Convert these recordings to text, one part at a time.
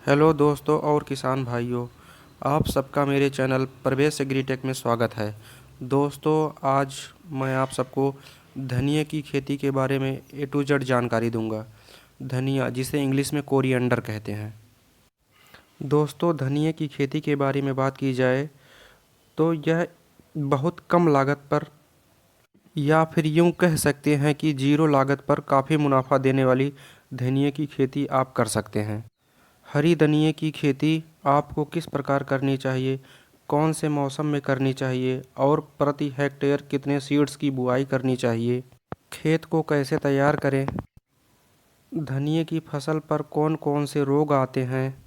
Hello दोस्तों और किसान भाइयों, आप सबका मेरे चैनल प्रवेश एग्रीटेक में स्वागत है। दोस्तों, आज मैं आप सबको धनिया की खेती के बारे में ए टू जेड जानकारी दूंगा। धनिया, जिसे इंग्लिश में कोरिएंडर कहते हैं। दोस्तों, धनिया की खेती के बारे में बात की जाए तो यह बहुत कम लागत पर, या फिर यूं कह सकते हैं कि जीरो लागत पर काफ़ी मुनाफा देने वाली धनिया की खेती आप कर सकते हैं। हरी धनिया की खेती आपको किस प्रकार करनी चाहिए, कौन से मौसम में करनी चाहिए और प्रति हेक्टेयर कितने सीड्स की बुआई करनी चाहिए, खेत को कैसे तैयार करें, धनिया की फसल पर कौन कौन से रोग आते हैं,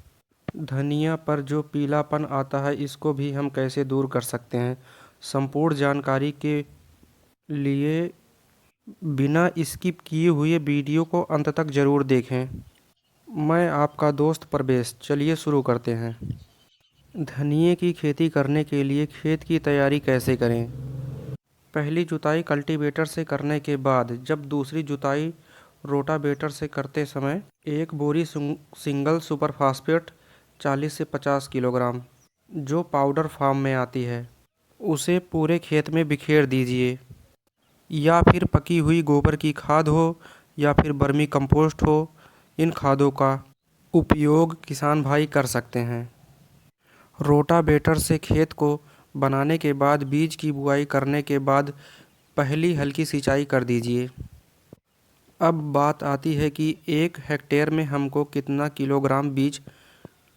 धनिया पर जो पीलापन आता है इसको भी हम कैसे दूर कर सकते हैं। संपूर्ण जानकारी के लिए बिना स्किप किए हुए वीडियो को अंत तक ज़रूर देखें। मैं आपका दोस्त प्रवेश, चलिए शुरू करते हैं। धनिये की खेती करने के लिए खेत की तैयारी कैसे करें। पहली जुताई कल्टीवेटर से करने के बाद जब दूसरी जुताई रोटावेटर से करते समय एक बोरी सिंगल सुपर फास्फेट 40 से 50 किलोग्राम, जो पाउडर फॉर्म में आती है, उसे पूरे खेत में बिखेर दीजिए। या फिर पकी हुई गोबर की खाद हो या फिर वर्मी कंपोस्ट हो, इन खादों का उपयोग किसान भाई कर सकते हैं। रोटावेटर से खेत को बनाने के बाद बीज की बुआई करने के बाद पहली हल्की सिंचाई कर दीजिए। अब बात आती है कि 1 हेक्टेयर में हमको कितना किलोग्राम बीज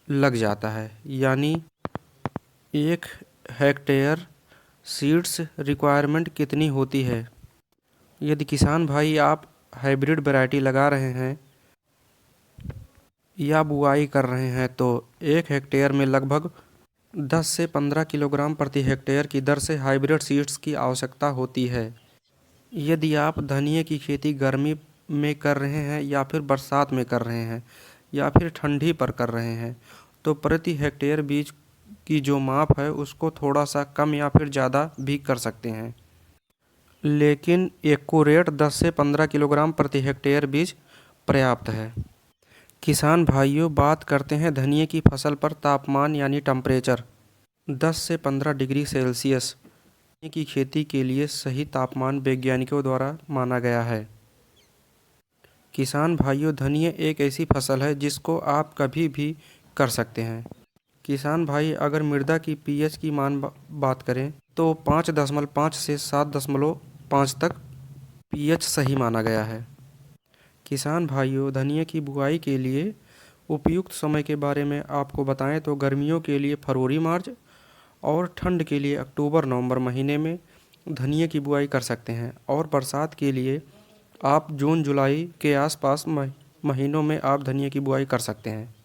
लग जाता है, यानी 1 हेक्टेयर सीड्स रिक्वायरमेंट कितनी होती है। यदि किसान भाई आप हाइब्रिड वैरायटी लगा रहे हैं या बुआई कर रहे हैं तो 1 हेक्टेयर में लगभग 10 से 15 किलोग्राम प्रति हेक्टेयर की दर से हाइब्रिड सीड्स की आवश्यकता होती है। यदि आप धनिया की खेती गर्मी में कर रहे हैं या फिर बरसात में कर रहे हैं या फिर ठंडी पर कर रहे हैं तो प्रति हेक्टेयर बीज की जो माप है उसको थोड़ा सा कम या फिर ज़्यादा भी कर सकते हैं, लेकिन एक्यूरेट 10 से 15 किलोग्राम प्रति हेक्टेयर बीज पर्याप्त है। किसान भाइयों, बात करते हैं धनिया की फसल पर तापमान यानी टेम्परेचर। 10 से 15 डिग्री सेल्सियस धनिया की खेती के लिए सही तापमान वैज्ञानिकों द्वारा माना गया है। किसान भाइयों, धनिया एक ऐसी फसल है जिसको आप कभी भी कर सकते हैं। किसान भाई, अगर मृदा की पीएच की बात करें तो 5.5 से 7.5 तक पीएच सही माना गया है। किसान भाइयों, धनिया की बुआई के लिए उपयुक्त समय के बारे में आपको बताएं तो गर्मियों के लिए फरवरी मार्च और ठंड के लिए अक्टूबर नवंबर महीने में धनिया की बुआई कर सकते हैं, और बरसात के लिए आप जून जुलाई के आसपास महीनों में आप धनिया की बुआई कर सकते हैं।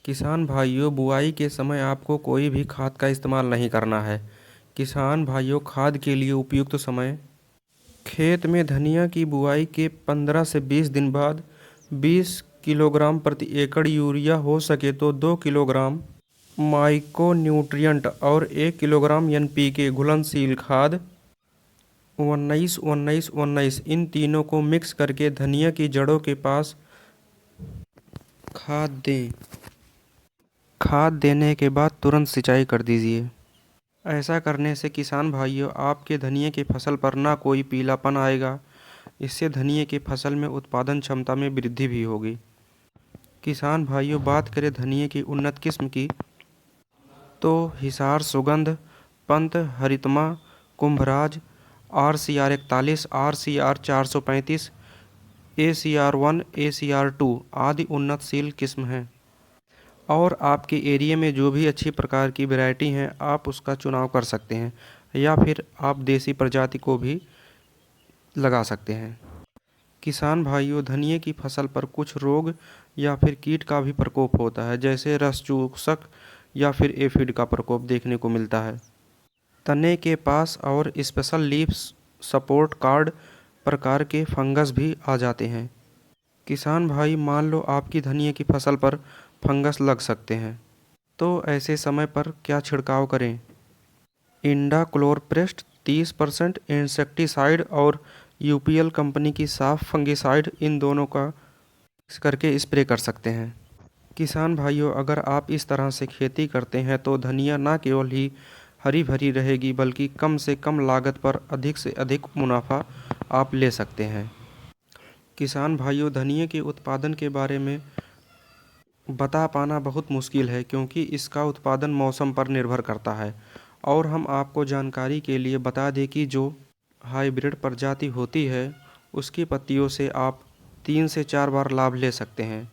किसान भाइयों, बुआई के समय आपको कोई भी खाद का इस्तेमाल नहीं करना है। किसान भाइयों, खाद के लिए उपयुक्त समय खेत में धनिया की बुआई के 15 से 20 दिन बाद 20 किलोग्राम प्रति एकड़ यूरिया, हो सके तो 2 किलोग्राम माइक्रो न्यूट्रिएंट और 1 किलोग्राम एनपीके घुलनशील खाद 19-19-19 इन तीनों को मिक्स करके धनिया की जड़ों के पास खाद दें। खाद देने के बाद तुरंत सिंचाई कर दीजिए। ऐसा करने से किसान भाइयों, आपके धनिया की फसल पर ना कोई पीलापन आएगा। इससे धनिया की फसल में उत्पादन क्षमता में वृद्धि भी होगी। किसान भाइयों, बात करें धनिया की उन्नत किस्म की तो हिसार सुगंध, Pant, हरितमा, Kumbhraj, RCR41, RCR435, ACR1, ACR2 आदि उन्नतशील किस्म हैं। और आपके एरिया में जो भी अच्छी प्रकार की वैरायटी हैं आप उसका चुनाव कर सकते हैं, या फिर आप देसी प्रजाति को भी लगा सकते हैं। किसान भाइयों, धनिया की फसल पर कुछ रोग या फिर कीट का भी प्रकोप होता है, जैसे रस चूसक या फिर एफिड का प्रकोप देखने को मिलता है। तने के पास और स्पेशल लीफ सपोर्ट कार्ड प्रकार के फंगस भी आ जाते हैं। किसान भाई, मान लो आपकी धनिया की फसल पर फंगस लग सकते हैं, तो ऐसे समय पर क्या छिड़काव करें। इंडाक्लोरप्रेस्ट 30% इंसेक्टिसाइड और यूपीएल कंपनी की साफ फंगिसाइड, इन दोनों का मिक्स करके स्प्रे कर सकते हैं। किसान भाइयों, अगर आप इस तरह से खेती करते हैं तो धनिया न केवल ही हरी भरी रहेगी बल्कि कम से कम लागत पर अधिक से अधिक मुनाफा आप ले सकते हैं। किसान भाइयों, धनिया के उत्पादन के बारे में बता पाना बहुत मुश्किल है क्योंकि इसका उत्पादन मौसम पर निर्भर करता है। और हम आपको जानकारी के लिए बता दें कि जो हाइब्रिड प्रजाति होती है उसकी पत्तियों से आप 3 से 4 बार लाभ ले सकते हैं।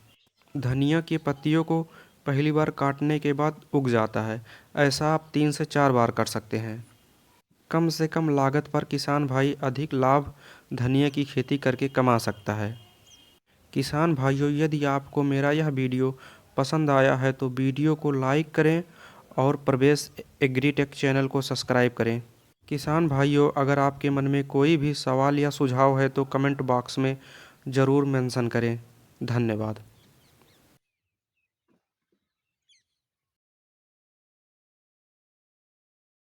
धनिया की पत्तियों को पहली बार काटने के बाद उग जाता है। ऐसा आप 3 से 4 बार कर सकते हैं। कम से कम लागत पर किसान भाई अधिक लाभ धनिया की खेती करके कमा सकता है। किसान भाइयों, यदि आपको मेरा यह वीडियो पसंद आया है तो वीडियो को लाइक करें और प्रवेश एग्रीटेक चैनल को सब्सक्राइब करें। किसान भाइयों, अगर आपके मन में कोई भी सवाल या सुझाव है तो कमेंट बॉक्स में ज़रूर मेंशन करें। धन्यवाद।